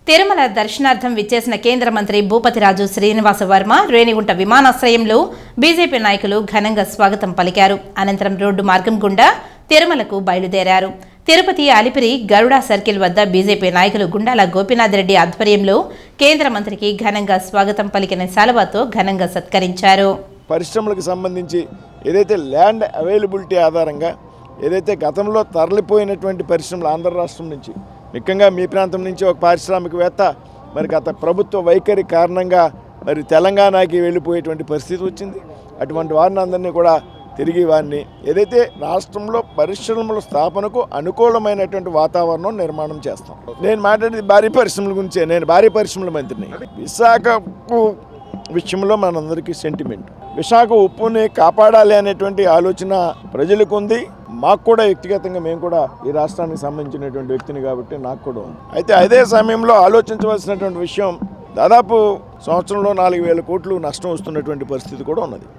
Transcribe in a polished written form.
తిరుమల దర్శనార్థం విచ్చేసిన కేంద్ర మంత్రి భూపతిరాజు శ్రీనివాస వర్మ రేణిగుంట విమానాశ్రయంలో బీజేపీ నాయకులు ఘనంగా స్వాగతం పలికారు. అనంతరం రోడ్డు మార్గం గుండా తిరుమలకు బయలుదేరారు. తిరుపతి అలిపిరి గరుడా సర్కిల్ వద్ద బీజేపీ నాయకులు గుండాల గోపీనాథ్ రెడ్డి ఆధ్వర్యంలో కేంద్ర మంత్రికి ఘనంగా స్వాగతం పలికిన శాలువాతో ఘనంగా సత్కరించారు. పరిశ్రమలకు సంబంధించి ఏదైతే ల్యాండ్ అవైలబిలిటీ ఆధారంగా ఏదైతే గతంలో తరలిపోయినటువంటి పరిశ్రమలు ఆంధ్ర రాష్ట్రం నుంచి ముఖ్యంగా మీ ప్రాంతం నుంచి ఒక పారిశ్రామికవేత్త మరి గత ప్రభుత్వ వైఖరి కారణంగా మరి తెలంగాణకి వెళ్ళిపోయేటువంటి పరిస్థితి వచ్చింది. అటువంటి వారిని అందరినీ కూడా తిరిగి వారిని ఏదైతే రాష్ట్రంలో పరిశ్రమల స్థాపనకు అనుకూలమైనటువంటి వాతావరణం నిర్మాణం చేస్తాం. నేను మాట్లాడేది భారీ పరిశ్రమల గురించే. నేను భారీ పరిశ్రమల మంత్రిని. విశాఖకు విషయంలో మనందరికీ సెంటిమెంట్. విశాఖ ఉప్పుని కాపాడాలి అనేటువంటి ఆలోచన ప్రజలకు ఉంది. మాకు కూడా వ్యక్తిగతంగా మేము కూడా ఈ రాష్ట్రానికి సంబంధించినటువంటి వ్యక్తిని కాబట్టి నాకు కూడా ఉంది. అయితే అదే సమయంలో ఆలోచించవలసినటువంటి విషయం, దాదాపు సంవత్సరంలో 4,000 కోట్లు నష్టం వస్తున్నటువంటి పరిస్థితి కూడా ఉన్నది.